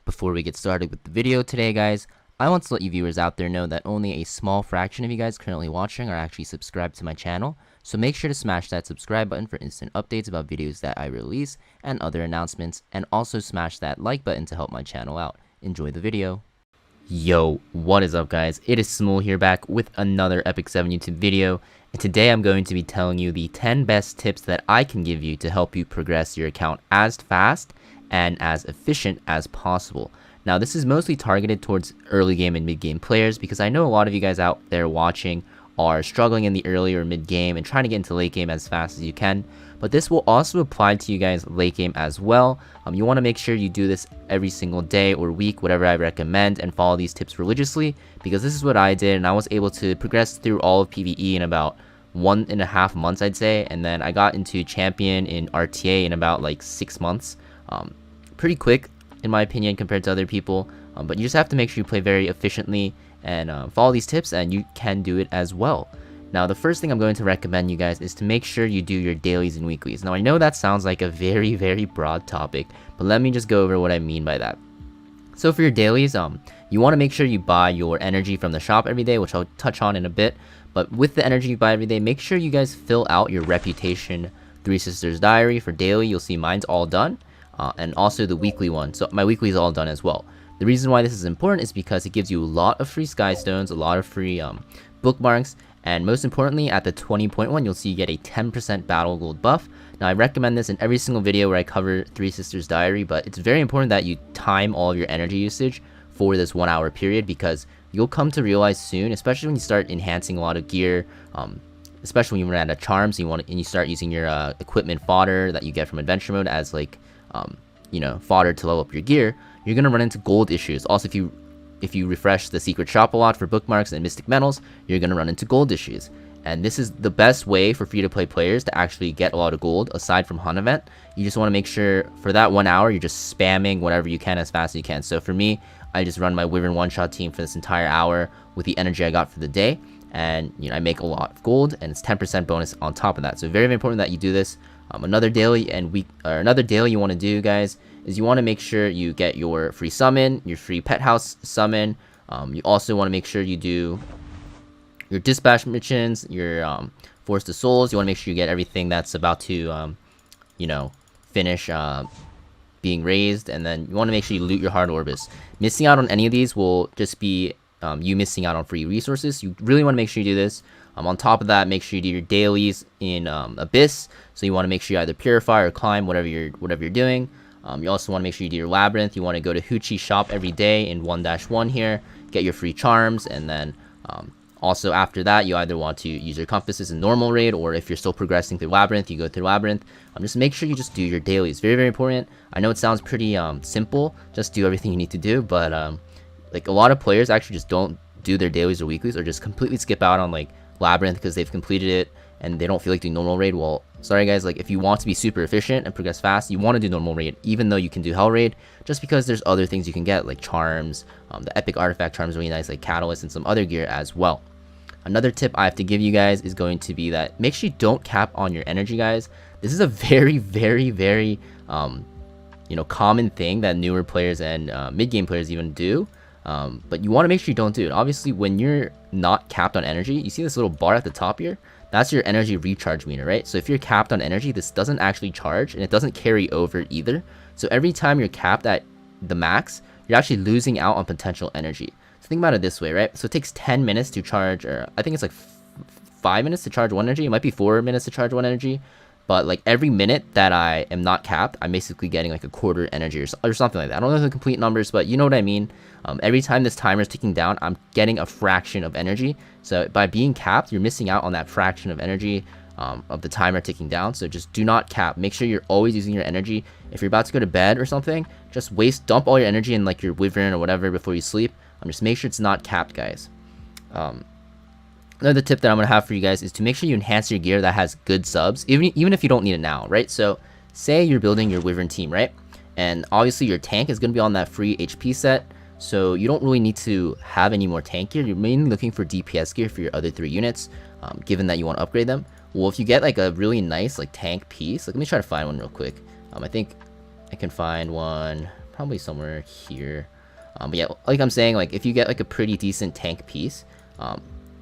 Before we get started with the video today, guys, I want to let you viewers out there know that only a small fraction of you guys currently watching are actually subscribed to my channel, so make sure to smash that subscribe button for instant updates about videos that I release and other announcements, and also smash that like button to help my channel out. Enjoy the video. Yo, what is up guys? It is Samool here, back with another Epic 7 YouTube video, and today I'm going to be telling you the 10 best tips that I can give you to help you progress your account as fast and as efficient as possible. Now, this is mostly targeted towards early game and mid game players, because I know a lot of you guys out there watching are struggling in the early or mid game and trying to get into late game as fast as you can. But this will also apply to you guys late game as well. You want to make sure you do this every single day or week, whatever I recommend, and follow these tips religiously, because this is what I did, and I was able to progress through all of PvE in about 1.5 months, I'd say, and then I got into champion in RTA in about like 6 months. Pretty quick in my opinion compared to other people, but you just have to make sure you play very efficiently and follow these tips, and you can do it as well. Now, the first thing I'm going to recommend you guys is to make sure you do your dailies and weeklies. Now, I know that sounds like a very broad topic, but let me just go over what I mean by that. So for your dailies, you want to make sure you buy your energy from the shop every day, which I'll touch on in a bit. But with the energy you buy every day, make sure you guys fill out your reputation Three Sisters diary for daily. You'll see mine's all done. And also the weekly one. So my weekly is all done as well. The reason why this is important is because it gives you a lot of free sky stones, a lot of free bookmarks, and most importantly, at the 20.1, you'll see you get a 10% battle gold buff. Now, I recommend this in every single video where I cover Three Sisters diary, but it's very important that you time all of your energy usage for this 1 hour period, because you'll come to realize soon, especially when you start enhancing a lot of gear, especially when you run out of charms and you start using your equipment fodder that you get from adventure mode as like fodder to level up your gear, you're gonna run into gold issues. Also, if you refresh the secret shop a lot for bookmarks and mystic metals, you're gonna run into gold issues. And this is the best way for free to play players to actually get a lot of gold aside from hunt event. You just want to make sure for that 1 hour you're just spamming whatever you can as fast as you can. So for me, I just run my Wyvern one-shot team for this entire hour with the energy I got for the day, and I make a lot of gold, and it's 10% bonus on top of that. So very important that you do this. Another daily you want to do, guys, is you want to make sure you get your free summon, your free pet house summon. You also want to make sure you do your dispatch missions, your force to souls. You want to make sure you get everything that's about to finish being raised, and then you want to make sure you loot your hard orbis. Missing out on any of these will just be you missing out on free resources. You really want to make sure you do this. On top of that, make sure you do your dailies in Abyss. So you want to make sure you either purify or climb, whatever you're doing. You also want to make sure you do your labyrinth. You want to go to Hoochie shop every day in 1-1 here, get your free charms, and then also after that, you either want to use your compasses in normal raid, or if you're still progressing through labyrinth, you go through labyrinth. Just make sure you just do your dailies. Very important. I know it sounds pretty simple, just do everything you need to do, but like a lot of players actually just don't do their dailies or weeklies, or just completely skip out on like labyrinth because they've completed it and they don't feel like doing normal raid. Well, sorry guys, like if you want to be super efficient and progress fast, you want to do normal raid, even though you can do hell raid, just because there's other things you can get like charms. The epic artifact charms are really nice, like catalyst and some other gear as well. Another tip I have to give you guys is going to be that make sure you don't cap on your energy, guys. This is a very common thing that newer players and mid-game players even do. But you want to make sure you don't do it. Obviously, when you're not capped on energy, you see this little bar at the top here? That's your energy recharge meter, right? So if you're capped on energy, this doesn't actually charge, and it doesn't carry over either. So every time you're capped at the max, you're actually losing out on potential energy. So think about it this way, right? So it takes 10 minutes to charge, or I think it's like 5 minutes to charge one energy. It might be 4 minutes to charge one energy. But like every minute that I am not capped, I'm basically getting like a quarter energy or something like that. I don't know the complete numbers, but you know what I mean. Every time this timer is ticking down, I'm getting a fraction of energy. So by being capped, you're missing out on that fraction of energy of the timer ticking down. So just do not cap. Make sure you're always using your energy. If you're about to go to bed or something, just dump all your energy in like your wyvern or whatever before you sleep. Just make sure it's not capped, guys. Another tip that I'm going to have for you guys is to make sure you enhance your gear that has good subs, even if you don't need it now, right? So say you're building your wyvern team, right? And obviously your tank is going to be on that free HP set, so you don't really need to have any more tank gear. You're mainly looking for DPS gear for your other 3 units, given that you want to upgrade them. Well, if you get like a really nice like tank piece, like let me try to find one real quick. I think I can find one probably somewhere here. But yeah, like I'm saying, like if you get like a pretty decent tank piece,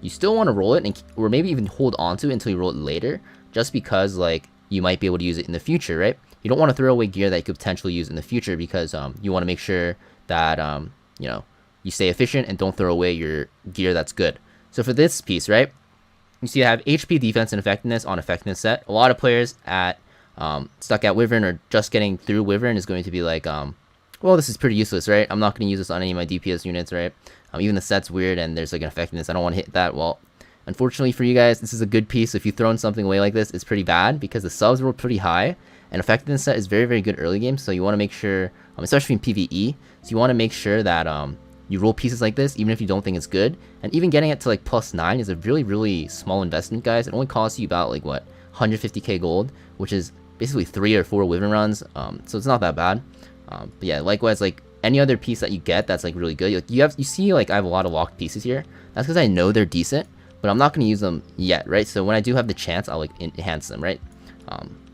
you still want to roll it, or maybe even hold on to it until you roll it later, just because like you might be able to use it in the future, right? You don't want to throw away gear that you could potentially use in the future, because you want to make sure that you know, you stay efficient and don't throw away your gear that's good. So for this piece, right, you see I have HP, defense, and effectiveness on effectiveness set. A lot of players at stuck at Wyvern or just getting through Wyvern is going to be like, well, this is pretty useless, right? I'm not going to use this on any of my DPS units, right? Even the set's weird and there's like an effectiveness. I don't want to hit that. Well, unfortunately for you guys, this is a good piece. If you've thrown something away like this, it's pretty bad because the subs were pretty high. And effectiveness set is very, very good early game. So you want to make sure, especially in PvE, so you want to make sure that you roll pieces like this, even if you don't think it's good. And even getting it to like +9 is a really, really small investment, guys. It only costs you about like, what, 150k gold, which is basically 3 or 4 Wyvern runs. So it's not that bad. But yeah, likewise, like any other piece that you get that's like really good, like you see like I have a lot of locked pieces here. That's because I know they're decent, but I'm not going to use them yet, right? So when I do have the chance, I'll like enhance them, right?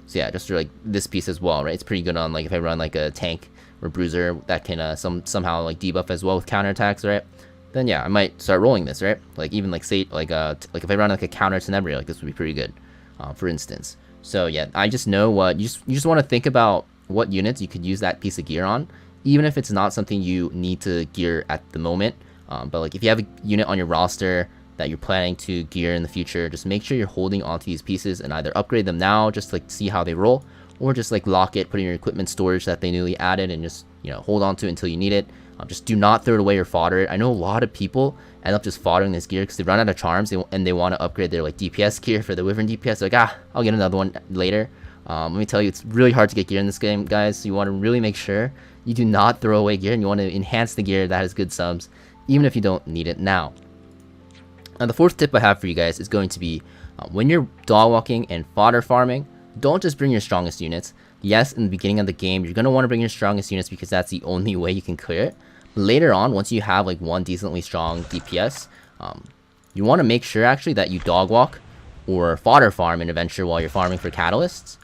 So yeah, just like this piece as well, right? It's pretty good on like if I run like a tank or bruiser that can somehow like debuff as well with counterattacks, right? Then yeah, I might start rolling this, right? Like even like say like if I run like a counter Tenebria, like this would be pretty good, for instance. So yeah, I just know what you just want to think about what units you could use that piece of gear on, even if it's not something you need to gear at the moment. But like if you have a unit on your roster that you're planning to gear in the future, just make sure you're holding onto these pieces and either upgrade them now just like see how they roll, or just like lock it, put in your equipment storage that they newly added, and just, you know, hold on to it until you need it. Just do not throw it away or fodder it. I know a lot of people end up just foddering this gear because they run out of charms and they want to upgrade their like DPS gear for the Wyvern DPS. Like, I'll get another one later. Let me tell you, it's really hard to get gear in this game, guys. So you want to really make sure you do not throw away gear, and you want to enhance the gear that has good subs, even if you don't need it now. Now, the fourth tip I have for you guys is going to be when you're dog walking and fodder farming, don't just bring your strongest units. Yes, in the beginning of the game, you're going to want to bring your strongest units because that's the only way you can clear it. Later on, once you have like one decently strong DPS, you want to make sure actually that you dog walk or fodder farm in Adventure while you're farming for catalysts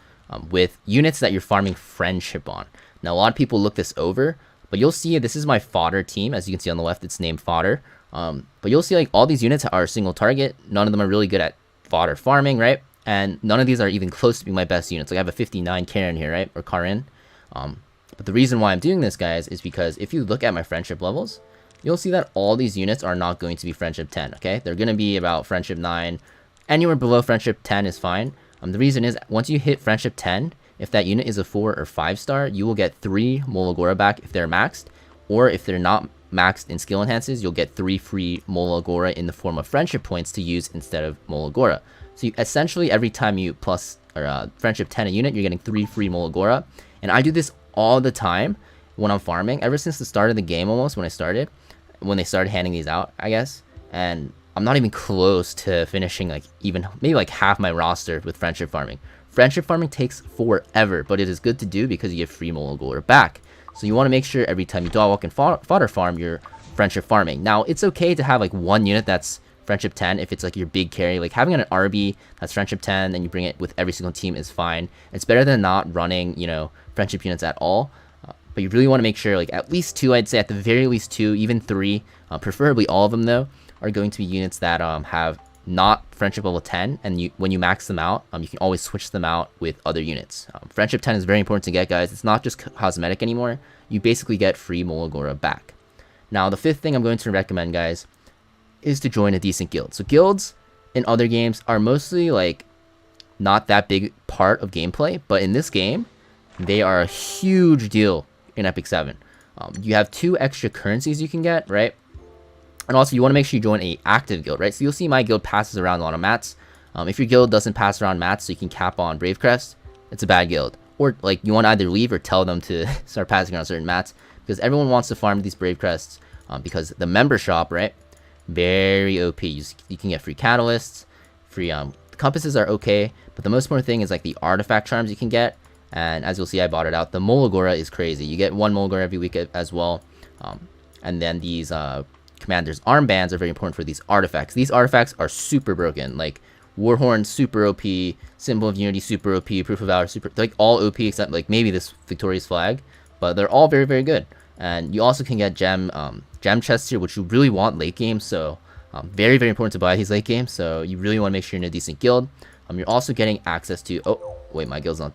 with units that you're farming friendship on. Now, a lot of people look this over, but you'll see this is my fodder team. As you can see on the left, it's named fodder. But you'll see like all these units are single target. None of them are really good at fodder farming, right? And none of these are even close to being my best units. Like I have a 59 Karen here, right? Or Karin. But the reason why I'm doing this, guys, is because if you look at my friendship levels, you'll see that all these units are not going to be friendship 10, okay? They're going to be about friendship 9. Anywhere below friendship 10 is fine. The reason is once you hit friendship 10, if that unit is a 4 or 5 star, you will get 3 Molagora back if they're maxed. Or if they're not maxed in skill enhances, you'll get 3 free Molagora in the form of friendship points to use instead of Molagora. So you, essentially every time you plus or friendship 10 a unit, you're getting 3 free Molagora. And I do this all the time when I'm farming, ever since the start of the game almost, when they started handing these out, I guess. And I'm not even close to finishing like even maybe like half my roster with friendship farming. Friendship farming takes forever, but it is good to do because you get free Molagora back. So you want to make sure every time you dog walk and fodder farm, you're friendship farming. Now, it's okay to have like one unit that's friendship 10 if it's like your big carry. Like having an RB that's friendship 10 and you bring it with every single team is fine. It's better than not running, you know, friendship units at all. But you really want to make sure like at least 2, I'd say at the very least 2, even 3, preferably all of them though, are going to be units that have not friendship level 10, and when you max them out, you can always switch them out with other units. Friendship 10 is very important to get, guys. It's not just cosmetic anymore. You basically get free Molagora back. Now, the fifth thing I'm going to recommend, guys, is to join a decent guild. So guilds in other games are mostly like not that big part of gameplay, but in this game, they are a huge deal in Epic 7. You have 2 extra currencies you can get, right? And also, you want to make sure you join a active guild, right? So you'll see my guild passes around a lot of mats. If your guild doesn't pass around mats, so you can cap on Brave Crest, it's a bad guild. Or like you want to either leave or tell them to start passing around certain mats, because everyone wants to farm these Brave Crests. Because the member shop, right? Very OP. You can get free catalysts, free compasses are okay, but the most important thing is like the artifact charms you can get. And as you'll see, I bought it out. The Molagora is crazy. You get 1 Molagora every week as well. And then these Commander's armbands are very important for these artifacts. These artifacts are super broken. Like Warhorn super OP, Symbol of Unity super OP, Proof of Valor super, like all OP except like maybe this Victorious Flag, but they're all very, very good. And you also can get gem chests here, which you really want late game. So very, very important to buy these late game. So you really want to make sure you're in a decent guild. You're also getting access to, oh wait, my guild's not,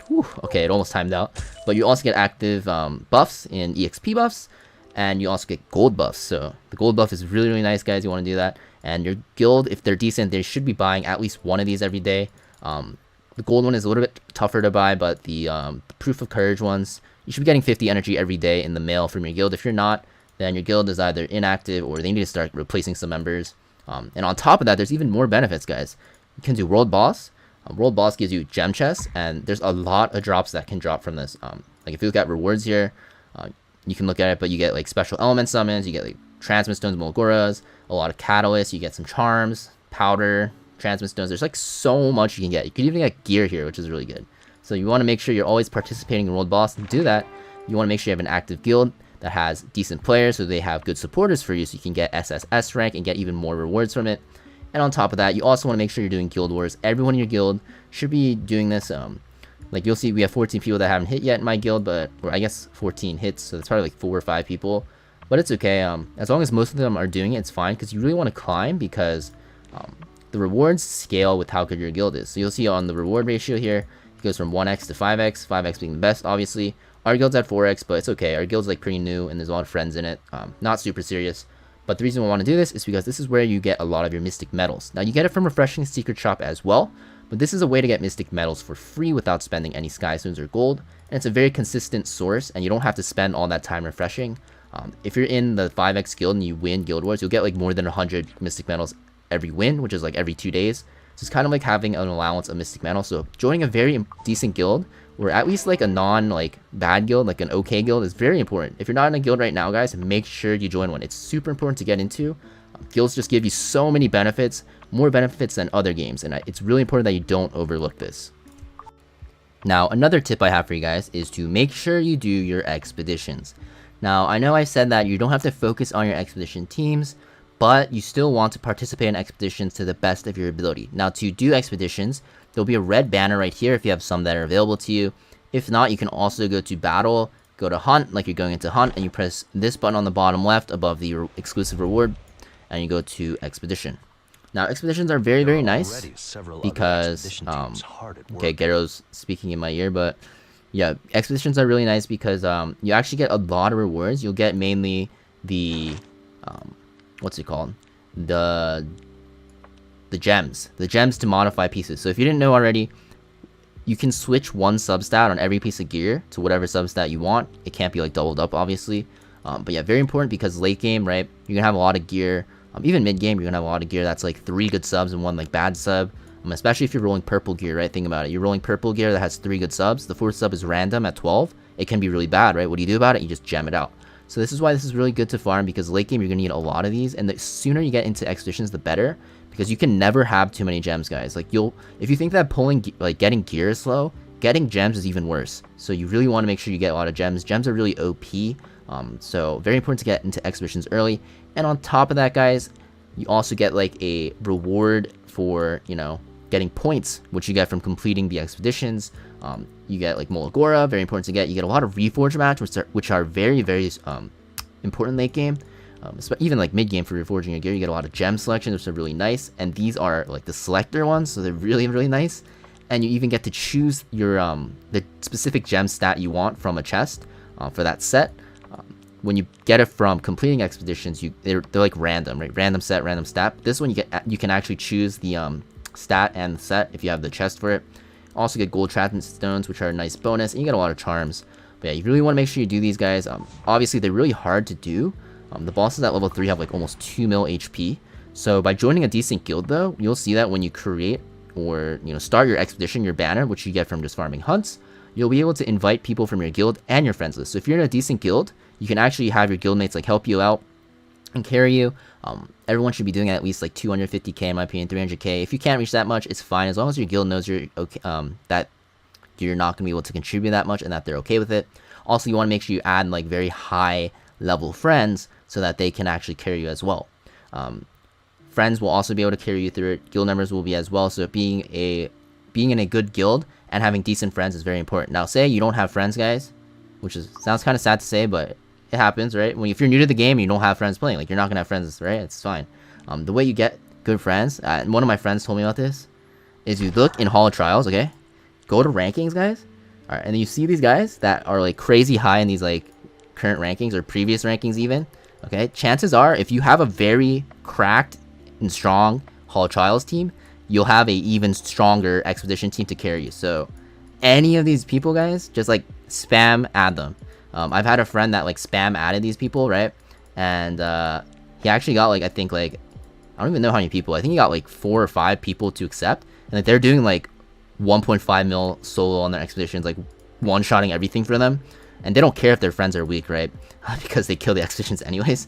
whew, okay, it almost timed out. But you also get active buffs in EXP buffs, and you also get gold buffs. So the gold buff is really, really nice, guys. You want to do that. And your guild, if they're decent, they should be buying at least one of these every day. The gold one is a little bit tougher to buy, but the Proof of Courage ones, you should be getting 50 energy every day in the mail from your guild. If you're not, then your guild is either inactive or they need to start replacing some members. And on top of that, there's even more benefits, guys. You can do World Boss. World Boss gives you gem chests, and there's a lot of drops that can drop from this. Like if you look at rewards here, you can look at it, but you get like special element summons, you get like transmit stones, Molgoras, a lot of catalysts, you get some charms, powder, transmit stones. There's like so much you can get. You could even get gear here, which is really good. So you want to make sure you're always participating in World Boss. And to do that, you want to make sure you have an active guild that has decent players, so they have good supporters for you, so you can get SSS rank and get even more rewards from it. And on top of that, you also want to make sure you're doing guild wars. Everyone in your guild should be doing this. Like you'll see, we have 14 people that haven't hit yet in my guild, but, or I guess 14 hits, so that's probably like 4 or 5 people. But it's okay. As long as most of them are doing it, it's fine, because you really want to climb, because the rewards scale with how good your guild is. So you'll see on the reward ratio here, it goes from 1x to 5x, 5x being the best, obviously. Our guild's at 4x, but it's okay. Our guild's like pretty new, and there's a lot of friends in it. Not super serious. But the reason we want to do this is because this is where you get a lot of your mystic medals. Now, you get it from Refreshing Secret Shop as well, but this is a way to get mystic medals for free without spending any sky stones or gold, and it's a very consistent source, and you don't have to spend all that time refreshing. If you're in the 5x guild and you win guild wars, you'll get like more than 100 mystic medals every win, which is like every 2 days. So it's kind of like having an allowance of mystic medals. So joining a very decent guild, or at least like a bad guild, like an okay guild, is very important. If you're not in a guild right now, guys, make sure you join one. It's super important to get into. Guilds just give you so many benefits, more benefits than other games, and it's really important that you don't overlook this. Now, another tip I have for you guys is to make sure you do your expeditions. Now, I know I said that you don't have to focus on your expedition teams, but you still want to participate in expeditions to the best of your ability. Now, to do expeditions, there'll be a red banner right here if you have some that are available to you. If not, you can also go to battle, go to hunt, like you're going into hunt, and you press this button on the bottom left above the exclusive reward, and you go to expedition. Now, expeditions are very, very nice because, okay, Garo's speaking in my ear, but yeah, expeditions are really nice because you actually get a lot of rewards. You'll get mainly the, what's it called? The gems to modify pieces. So if you didn't know already, you can switch one substat on every piece of gear to whatever substat you want. It can't be like doubled up, obviously. But yeah, very important because late game, right, you're gonna have a lot of gear. Even mid game, you're gonna have a lot of gear that's like 3 good subs and 1 like bad sub. Especially if you're rolling purple gear, right? Think about it. You're rolling purple gear that has 3 good subs. The 4th sub is random at 12. It can be really bad, right? What do you do about it? You just gem it out. So this is why this is really good to farm, because late game you're gonna need a lot of these, and the sooner you get into expeditions, the better, because you can never have too many gems, guys. Like if you think that getting gear is slow, getting gems is even worse. So you really want to make sure you get a lot of gems. Gems are really OP. So very important to get into expeditions early. And on top of that, guys, you also get like a reward for, you know, getting points, which you get from completing the expeditions. You get like Molagora, very important to get. You get a lot of Reforge match, which are very, very important late game. Even like mid game for reforging your gear, you get a lot of gem selections, which are really nice. And these are like the selector ones, so they're really, really nice. And you even get to choose your the specific gem stat you want from a chest for that set. When you get it from completing expeditions, they're like random, right? Random set, random stat. This one you can actually choose the stat and the set if you have the chest for it. Also get gold transmit stones, which are a nice bonus, and you get a lot of charms. But yeah, you really want to make sure you do these, guys. Obviously they're really hard to do. The bosses at level 3 have like almost 2 mil HP. So by joining a decent guild, though, you'll see that when you create or start your expedition, your banner, which you get from just farming hunts, you'll be able to invite people from your guild and your friends list. So if you're in a decent guild, you can actually have your guildmates like help you out and carry you. Everyone should be doing at least like 250k in my opinion, 300k. If you can't reach that much, it's fine, as long as your guild knows you're okay, that you're not gonna be able to contribute that much and that they're okay with it. Also, you want to make sure you add like very high level friends so that they can actually carry you as well. friends will also be able to carry you through it. Guild members will be as well. So being in a good guild and having decent friends is very important. Now, say you don't have friends, guys, which sounds kind of sad to say, but it happens, right? If you're new to the game and you don't have friends playing, like, you're not gonna have friends, right? It's fine. The way you get good friends, and one of my friends told me about this, is you look in Hall of Trials, okay? Go to rankings, guys. All right, and then you see these guys that are like crazy high in these like current rankings or previous rankings even. Okay, chances are if you have a very cracked and strong Hall of Trials team, you'll have a even stronger expedition team to carry you. So any of these people, guys, just like spam add them. I've had a friend that like spam added these people, right? And he actually got like, I think like, I don't even know how many people. I think he got like 4 or 5 people to accept, and like they're doing like 1.5 mil solo on their expeditions, like one-shotting everything for them, and they don't care if their friends are weak, right? Because they kill the expeditions anyways.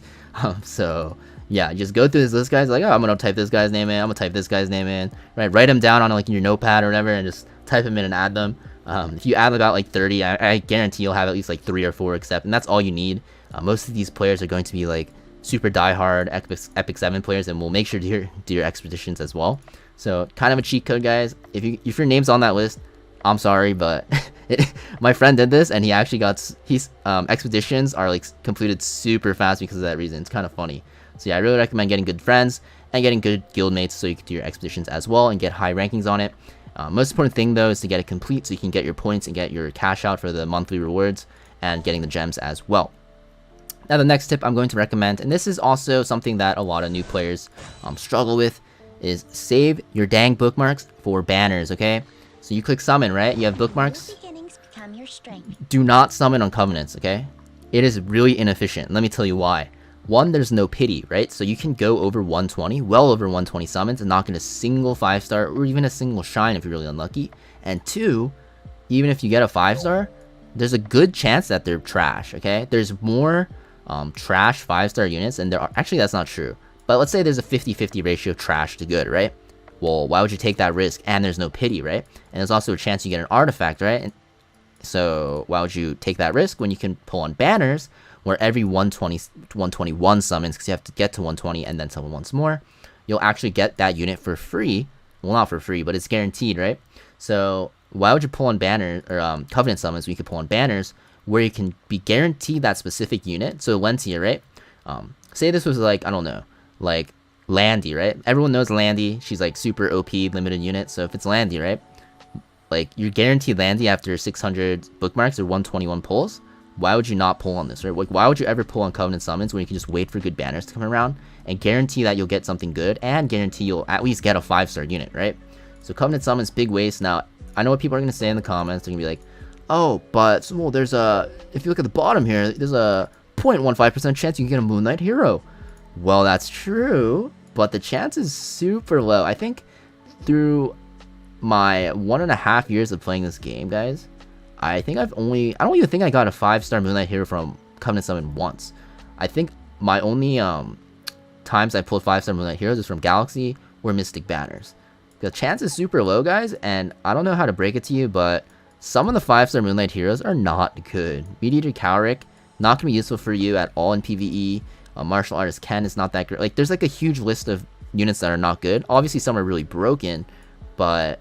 So yeah, just go through this list, guys. Like, oh, I'm gonna type this guy's name in, I'm gonna type this guy's name in, right? Write them down on like in your notepad or whatever, and just type them in and add them. If you add about like 30, I guarantee you'll have at least like 3 or 4 accept, and that's all you need. Most of these players are going to be like super diehard Epic 7 players, and will make sure to do your expeditions as well. So kind of a cheat code, guys. If your name's on that list, I'm sorry, but my friend did this, and he actually got his expeditions are like completed super fast because of that reason. It's kind of funny. So yeah, I really recommend getting good friends and getting good guild mates so you can do your expeditions as well and get high rankings on it. Most important thing though is to get it complete so you can get your points and get your cash out for the monthly rewards and getting the gems as well. Now the next tip I'm going to recommend, and this is also something that a lot of new players struggle with, is save your dang bookmarks for banners, okay? So you click summon, right? You have bookmarks. Do not summon on covenants, okay? It is really inefficient. Let me tell you why. One, there's no pity, right? So you can go over 120, well over 120 summons, and not get a single 5-star or even a single shine if you're really unlucky. And 2, even if you get a 5-star, there's a good chance that they're trash, okay? There's more trash 5-star units, and there are actually, that's not true, but let's say there's a 50-50 ratio trash to good, right? Well, why would you take that risk? And there's no pity, right? And there's also a chance you get an artifact, right? And so why would you take that risk when you can pull on banners where every 121 summons, because you have to get to 120 and then summon once more, you'll actually get that unit for free. Well, not for free, but it's guaranteed, right? So why would you pull on banners or covenant summons when you could pull on banners where you can be guaranteed that specific unit? So Lentia, right? Say this was like, I don't know, like Landy, right? Everyone knows Landy. She's like super OP limited unit. So if it's Landy, right? Like you're guaranteed Landy after 600 bookmarks or 121 pulls. Why would you not pull on this, right? Like, why would you ever pull on covenant summons when you can just wait for good banners to come around and guarantee that you'll get something good and guarantee you'll at least get a 5-star unit, right? So covenant summons, big waste. Now, I know what people are going to say in the comments. They're going to be like, oh, but Samool, there's a, if you look at the bottom here, there's a 0.15% chance you can get a Moon Knight hero. Well, that's true, but the chance is super low. I think through my 1.5 years of playing this game, guys, I think I don't even think I got a 5-star Moon Knight hero from Covenant Summon once. I think my only times I pulled 5-star Moon Knight heroes is from Galaxy or Mystic banners. The chance is super low, guys, and I don't know how to break it to you, but some of the 5-star Moon Knight heroes are not good. Meat-Eater Cowrick, not going to be useful for you at all in PvE. Martial Artist Ken is not that great. Like, there's like a huge list of units that are not good. Obviously, some are really broken, but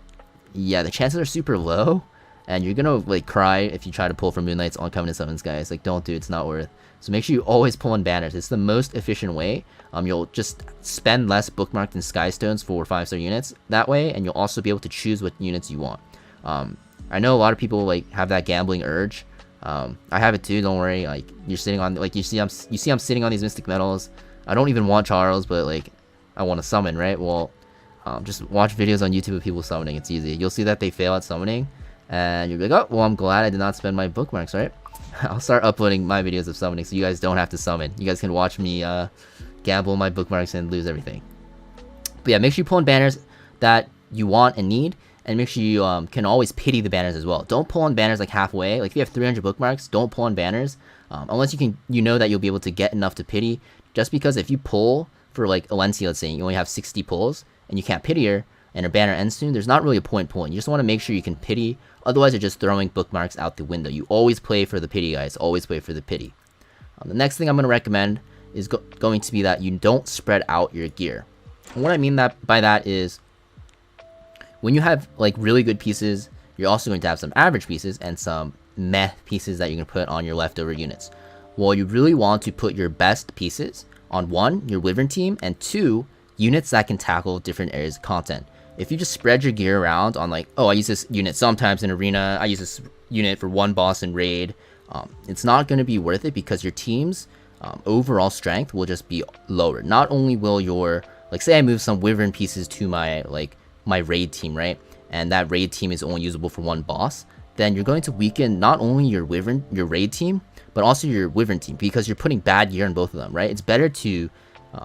yeah, the chances are super low. And you're gonna like cry if you try to pull from Moon Knights on Covenant Summons, guys. Like, don't do it, it's not worth. So make sure you always pull on banners. It's the most efficient way. You'll just spend less bookmarked and sky stones for 5-star units that way, and you'll also be able to choose what units you want. I know a lot of people like have that gambling urge. I have it too, don't worry. Like, you're sitting on, like, you see I'm sitting on these Mystic Metals. I don't even want Charles, but like I want to summon, right? Well, just watch videos on YouTube of people summoning. It's easy. You'll see that they fail at summoning, and you'll be like, oh, well, I'm glad I did not spend my bookmarks, right? I'll start uploading my videos of summoning so you guys don't have to summon. You guys can watch me gamble my bookmarks and lose everything. But yeah, make sure you pull in banners that you want and need, and make sure you can always pity the banners as well. Don't pull on banners like halfway. Like, if you have 300 bookmarks, don't pull on banners unless you know that you'll be able to get enough to pity. Just because if you pull for like Alencia, let's say, you only have 60 pulls and you can't pity her, and her banner ends soon, there's not really a point pulling. You just want to make sure you can pity, otherwise you're just throwing bookmarks out the window. You always play for the pity, guys. Always play for the pity. The next thing I'm going to recommend is going to be that you don't spread out your gear. And what I mean by that is when you have like really good pieces, you're also going to have some average pieces and some meh pieces that you can put on your leftover units. Well, you really want to put your best pieces on one, your Wyvern team, and two, units that can tackle different areas of content. If you just spread your gear around on like, oh, I use this unit sometimes in arena, I use this unit for one boss in raid, it's not going to be worth it because your team's overall strength will just be lower. Not only will your, like say I move some Wyvern pieces to my raid team, right? And that raid team is only usable for one boss, then you're going to weaken not only your raid team, but also your Wyvern team because you're putting bad gear on both of them, right? It's better to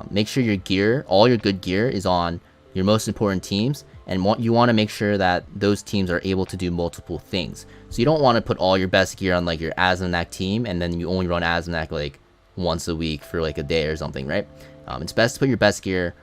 make sure your gear, all your good gear is on your most important teams, and you want to make sure that those teams are able to do multiple things. So you don't want to put all your best gear on like your Azmonak team and then you only run Azmonak like once a week for like a day or something, right? It's best to put your best gear,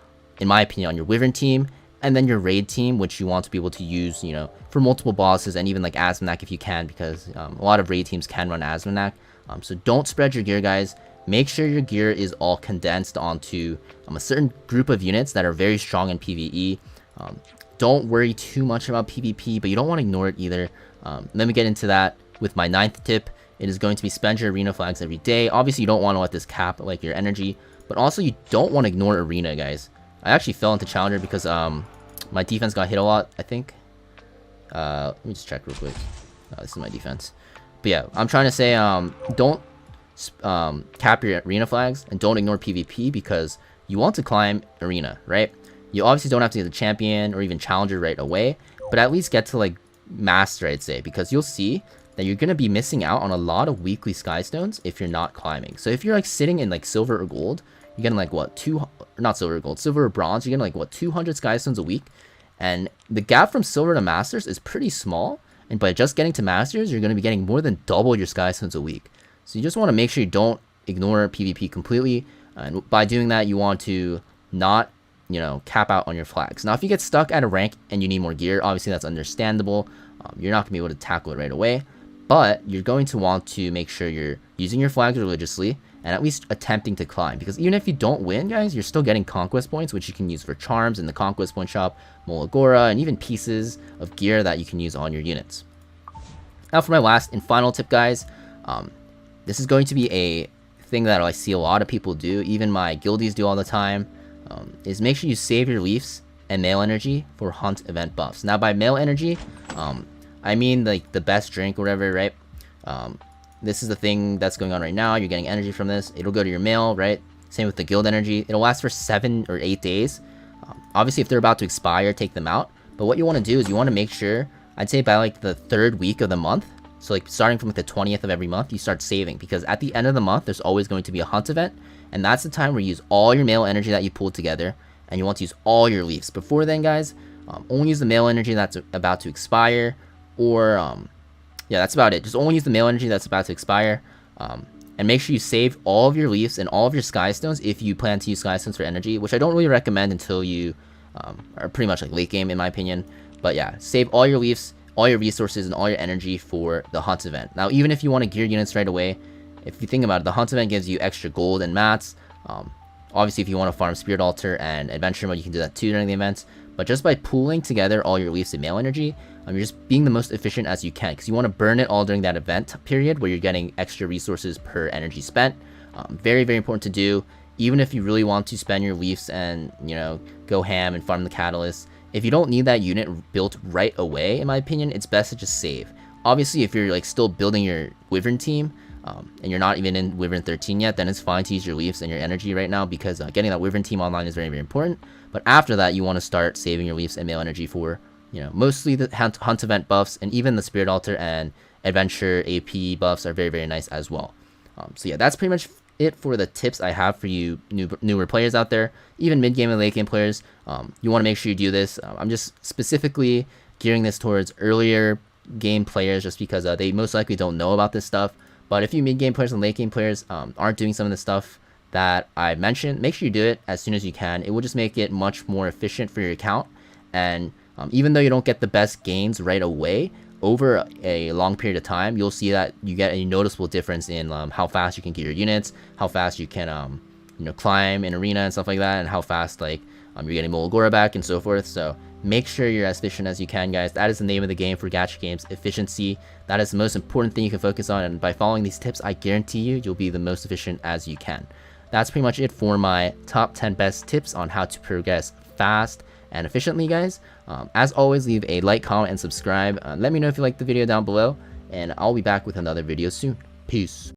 in my opinion, on your Wyvern team and then your raid team, which you want to be able to use, you know, for multiple bosses and even like Azmonak if you can, because a lot of raid teams can run Azmonak. So don't spread your gear, guys. Make sure your gear is all condensed onto a certain group of units that are very strong in PvE. Don't worry too much about PvP, but you don't want to ignore it either. Let me get into that with my 9th tip. It is going to be spend your arena flags every day. Obviously, you don't want to let this cap like your energy, but also you don't want to ignore arena, guys. I actually fell into challenger because my defense got hit a lot, I think. Let me just check real quick. This is my defense. But yeah, I'm trying to say don't cap your arena flags and don't ignore PvP because you want to climb arena, right? You obviously don't have to get the champion or even challenger right away, but at least get to like master, I'd say, because you'll see that you're going to be missing out on a lot of weekly sky stones if you're not climbing. So if you're like sitting in like silver or gold, you're getting like what, not silver or gold, silver or bronze, you're getting like what, 200 sky stones a week, and the gap from silver to masters is pretty small, and by just getting to masters you're going to be getting more than double your sky stones a week. So you just want to make sure you don't ignore PvP completely, and by doing that you want to not, you know, cap out on your flags. Now if you get stuck at a rank and you need more gear, obviously that's understandable. You're not going to be able to tackle it right away, but you're going to want to make sure you're using your flags religiously and at least attempting to climb, because even if you don't win, guys, you're still getting conquest points, which you can use for charms in the conquest point shop, Molagora, and even pieces of gear that you can use on your units. Now for my last and final tip, guys, this is going to be a thing that I see a lot of people do, even my guildies do all the time, is make sure you save your leafs and male energy for hunt event buffs. Now by male energy, I mean like the best drink or whatever, right? This is the thing that's going on right now. You're getting energy from this. It'll go to your mail, right? Same with the guild energy. It'll last for 7 or 8 days. Obviously, if they're about to expire, take them out. But what you want to do is you want to make sure, I'd say by like the 3rd week of the month, so like starting from like the 20th of every month, you start saving. Because at the end of the month, there's always going to be a hunt event. And that's the time where you use all your mail energy that you pulled together. And you want to use all your leaves. Before then, guys, only use the mail energy that's about to expire. Or, yeah, that's about it. Just only use the mail energy that's about to expire. And make sure you save all of your leaves and all of your sky stones if you plan to use sky stones for energy, which I don't really recommend until you are pretty much like late game, in my opinion. But yeah, save all your leaves, all your resources, and all your energy for the hunt event. Now, even if you want to gear units right away, if you think about it, the hunt event gives you extra gold and mats. Obviously, if you want to farm Spirit Altar and Adventure Mode, you can do that too during the events. But just by pooling together all your leaves and mail energy, you're just being the most efficient as you can, because you want to burn it all during that event period where you're getting extra resources per energy spent. Very, very important to do. Even if you really want to spend your leaves and, you know, go ham and farm the catalyst, if you don't need that unit built right away, in my opinion, it's best to just save. Obviously, if you're like still building your Wyvern team, and you're not even in Wyvern 13 yet, then it's fine to use your leaves and your energy right now, because getting that Wyvern team online is very, very important. But after that, you want to start saving your leaves and mail energy for, you know, mostly the hunt event buffs, and even the Spirit Altar and Adventure AP buffs are very, very nice as well. So yeah, that's pretty much it for the tips I have for you newer players out there, even mid-game and late-game players. You want to make sure you do this. I'm just specifically gearing this towards earlier game players just because they most likely don't know about this stuff. But if you mid-game players and late-game players aren't doing some of the stuff that I mentioned, make sure you do it as soon as you can. It will just make it much more efficient for your account. And even though you don't get the best gains right away, over a long period of time, you'll see that you get a noticeable difference in how fast you can get your units, how fast you can you know, climb in arena and stuff like that, and how fast like you're getting Molagora back and so forth. So make sure you're as efficient as you can, guys. That is the name of the game for gacha games, efficiency. That is the most important thing you can focus on, and by following these tips, I guarantee you'll be the most efficient as you can. That's pretty much it for my top 10 best tips on how to progress fast and efficiently, guys. As always, leave a like, comment, and subscribe. Let me know if you liked the video down below, and I'll be back with another video soon. Peace.